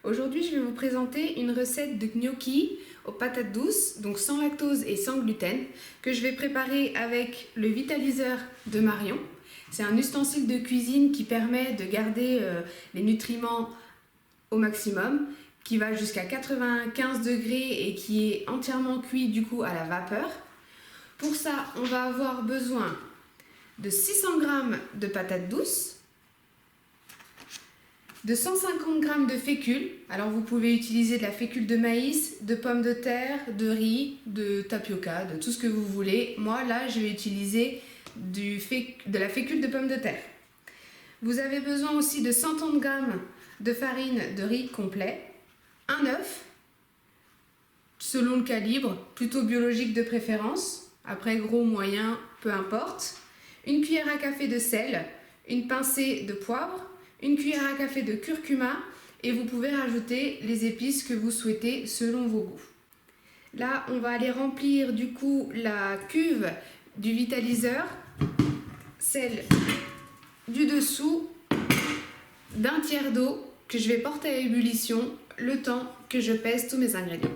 Aujourd'hui, je vais vous présenter une recette de gnocchi aux patates douces, donc sans lactose et sans gluten, que je vais préparer avec le vitaliseur de Marion. C'est un ustensile de cuisine qui permet de garder les nutriments au maximum, qui va jusqu'à 95 degrés et qui est entièrement cuit du coup à la vapeur. Pour ça, on va avoir besoin de 600 g de patates douces, de 150 g de fécule. Alors vous pouvez utiliser de la fécule de maïs, de pommes de terre, de riz, de tapioca, de tout ce que vous voulez. Moi là je vais utiliser de la fécule de pommes de terre. Vous avez besoin aussi de 130 g de farine de riz complet, un œuf, selon le calibre, plutôt biologique de préférence, après gros, moyen, peu importe, une cuillère à café de sel, une pincée de poivre, une cuillère à café de curcuma et vous pouvez rajouter les épices que vous souhaitez selon vos goûts. Là, on va aller remplir du coup la cuve du vitaliseur, celle du dessous, d'un tiers d'eau que je vais porter à ébullition le temps que je pèse tous mes ingrédients.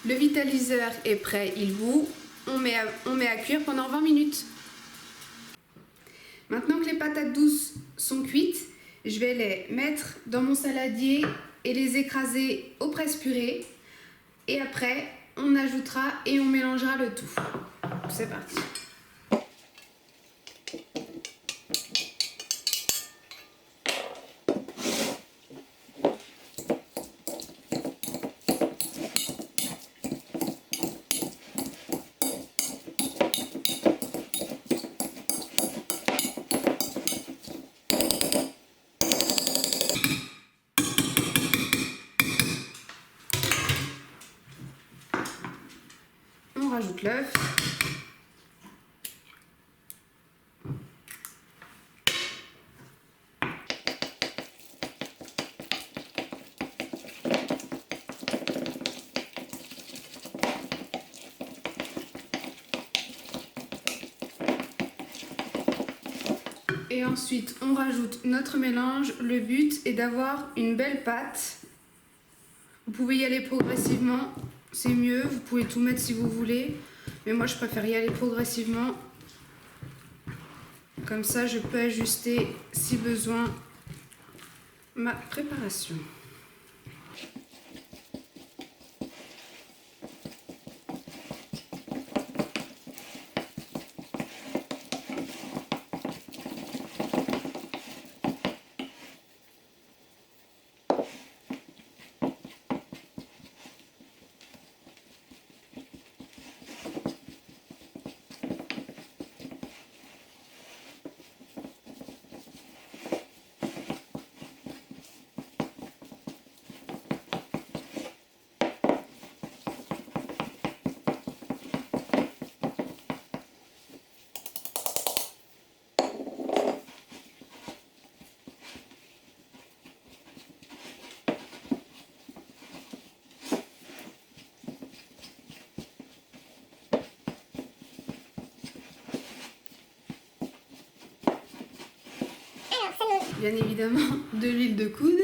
Le vitaliseur est prêt, il bout. On met à cuire pendant 20 minutes. Maintenant que les patates douces sont cuites, je vais les mettre dans mon saladier et les écraser au presse-purée. Et après, on ajoutera et on mélangera le tout. C'est parti. On rajoute l'œuf. Et ensuite, on rajoute notre mélange. Le but est d'avoir une belle pâte. Vous pouvez y aller progressivement, c'est mieux. Vous pouvez tout mettre si vous voulez. Mais moi, je préfère y aller progressivement. Comme ça, je peux ajuster, si besoin, ma préparation. Bien évidemment, de l'huile de coude.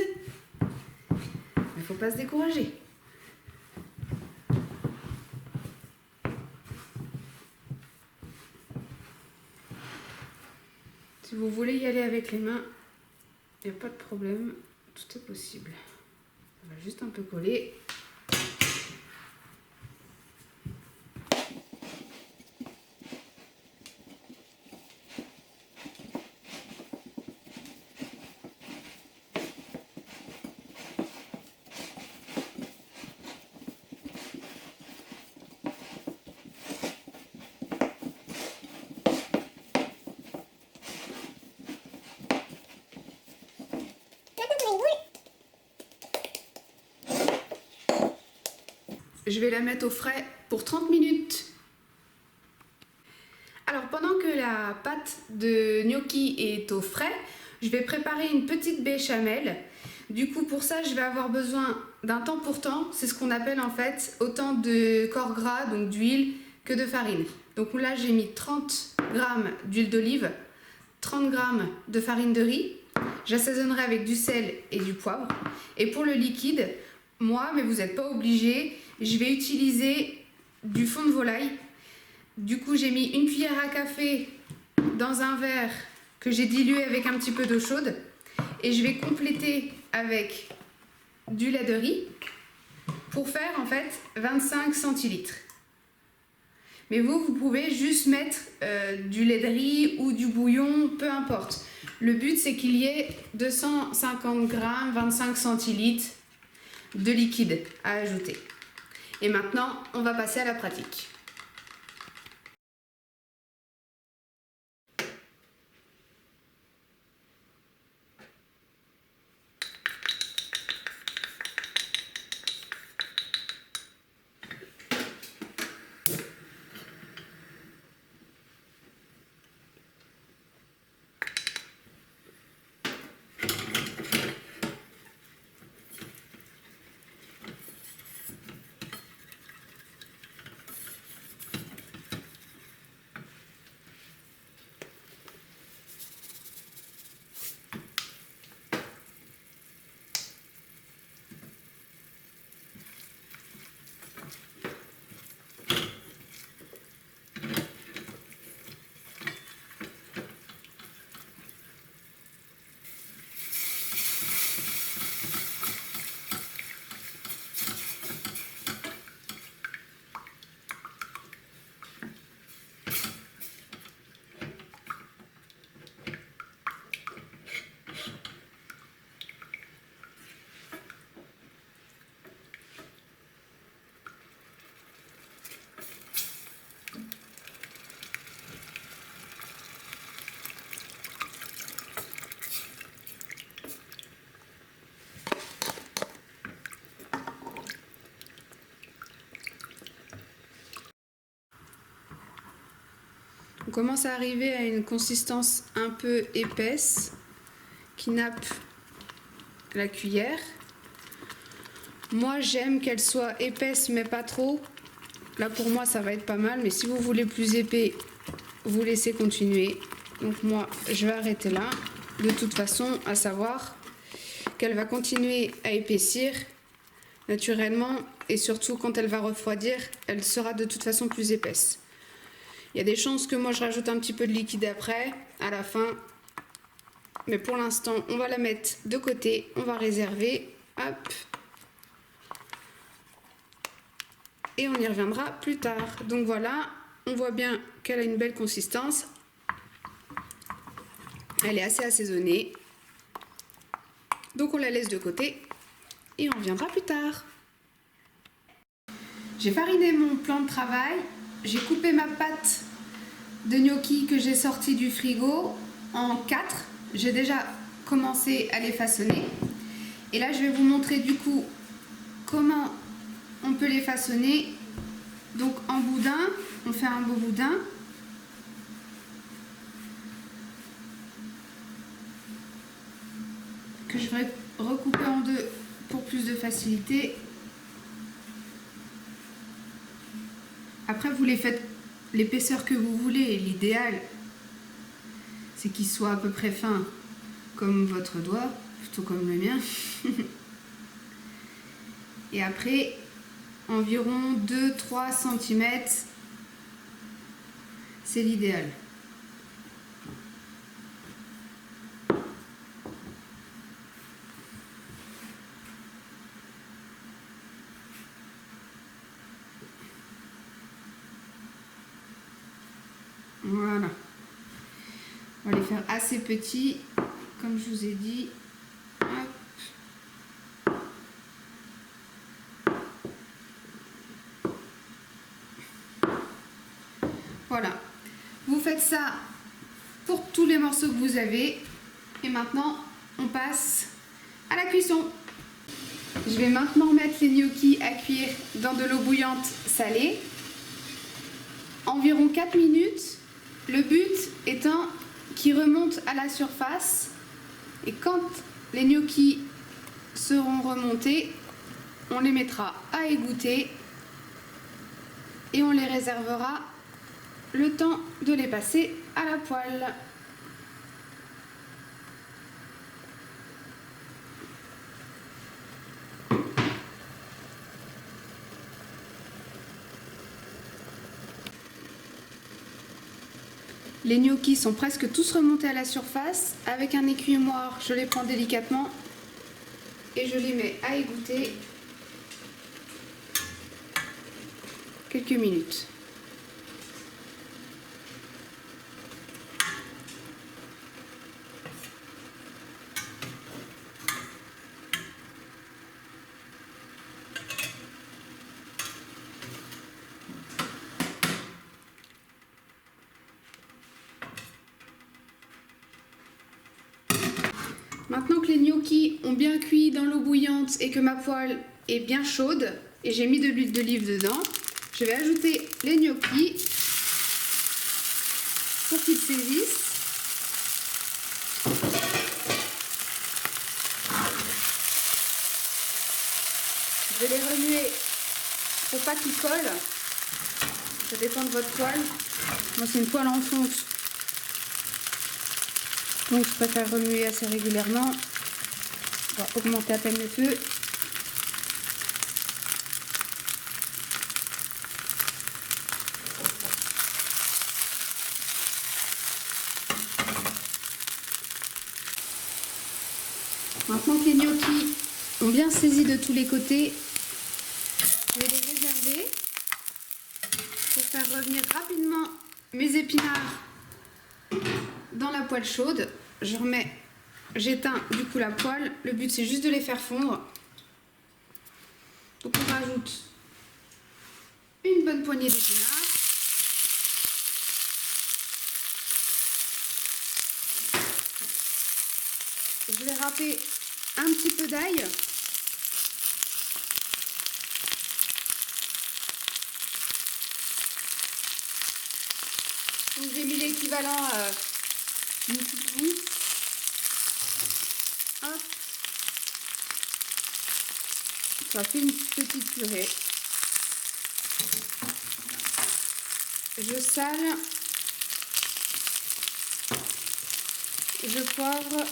Mais il ne faut pas se décourager. Si vous voulez y aller avec les mains, il n'y a pas de problème, tout est possible. On va juste un peu coller. Je vais la mettre au frais pour 30 minutes. Alors pendant que la pâte de gnocchi est au frais, je vais préparer une petite béchamel. Du coup pour ça je vais avoir besoin d'un temps pour temps, c'est ce qu'on appelle en fait autant de corps gras, donc d'huile, que de farine. Donc là j'ai mis 30 g d'huile d'olive, 30 g de farine de riz. J'assaisonnerai avec du sel et du poivre. Et pour le liquide, moi, mais vous n'êtes pas obligé, je vais utiliser du fond de volaille. Du coup, j'ai mis une cuillère à café dans un verre que j'ai dilué avec un petit peu d'eau chaude. Et je vais compléter avec du lait de riz pour faire en fait 25 centilitres. Mais vous pouvez juste mettre du lait de riz ou du bouillon, peu importe. Le but, c'est qu'il y ait 250 g, 25 centilitres de liquide à ajouter. Et maintenant, on va passer à la pratique. On commence à arriver à une consistance un peu épaisse qui nappe la cuillère. Moi j'aime qu'elle soit épaisse mais pas trop. Là pour moi ça va être pas mal, mais si vous voulez plus épais, vous laissez continuer. Donc moi, je vais arrêter là. De toute façon, à savoir qu'elle va continuer à épaissir naturellement et surtout quand elle va refroidir, elle sera de toute façon plus épaisse. Il y a des chances que moi je rajoute un petit peu de liquide après, à la fin. Mais pour l'instant, on va la mettre de côté, on va réserver. Hop. Et on y reviendra plus tard. Donc voilà, on voit bien qu'elle a une belle consistance. Elle est assez assaisonnée. Donc on la laisse de côté et on reviendra plus tard. J'ai fariné mon plan de travail. J'ai coupé ma pâte de gnocchi que j'ai sortie du frigo en 4. J'ai déjà commencé à les façonner. Et là, je vais vous montrer du coup comment on peut les façonner. Donc en boudin, on fait un beau boudin. Que je vais recouper en deux pour plus de facilité. Après, vous les faites l'épaisseur que vous voulez. L'idéal, c'est qu'il soit à peu près fin comme votre doigt, plutôt comme le mien. Et après, environ 2-3 cm, c'est l'idéal. Voilà. On va les faire assez petits, comme je vous ai dit. Hop. Voilà. Vous faites ça pour tous les morceaux que vous avez. Et maintenant, on passe à la cuisson. Je vais maintenant mettre les gnocchis à cuire dans de l'eau bouillante salée. Environ 4 minutes. Le but étant qu'ils remontent à la surface. Et quand les gnocchis seront remontés, on les mettra à égoutter et on les réservera le temps de les passer à la poêle. Les gnocchis sont presque tous remontés à la surface. Avec un écumoire, je les prends délicatement et je les mets à égoutter quelques minutes. Maintenant que les gnocchis ont bien cuit dans l'eau bouillante et que ma poêle est bien chaude et j'ai mis de l'huile d'olive dedans, je vais ajouter les gnocchis pour qu'ils saisissent. Je vais les remuer pour pas qu'ils collent. Ça dépend de votre poêle. Moi, c'est une poêle en fonte. Donc je préfère remuer assez régulièrement. On va augmenter à peine le feu. Maintenant que les gnocchis ont bien saisi de tous les côtés, je vais les réserver pour faire revenir rapidement mes épinards dans la poêle chaude. J'éteins du coup la poêle. Le but c'est juste de les faire fondre. Donc on rajoute une bonne poignée d'épinards. Je vais râper un petit peu d'ail. Donc j'ai mis l'équivalent d'une petite gousse. Hop. Ça fait une petite purée. Je sale. je poivre.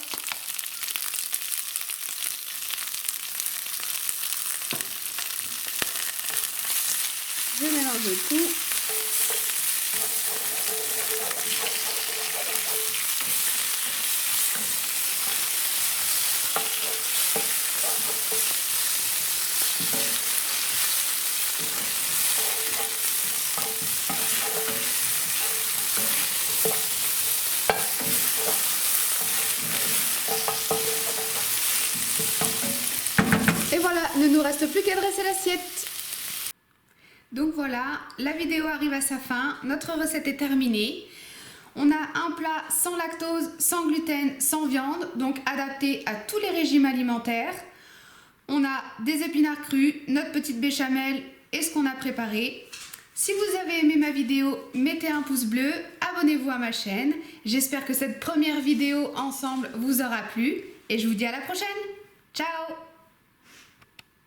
Je mélange le tout. Et voilà, il ne nous reste plus qu'à dresser l'assiette. Donc voilà, la vidéo arrive à sa fin, notre recette est terminée. On a un plat sans lactose, sans gluten, sans viande, donc adapté à tous les régimes alimentaires. On a des épinards crus, notre petite béchamel et ce qu'on a préparé. Si vous avez aimé ma vidéo, mettez un pouce bleu, abonnez-vous à ma chaîne. J'espère que cette première vidéo ensemble vous aura plu et je vous dis à la prochaine. Ciao!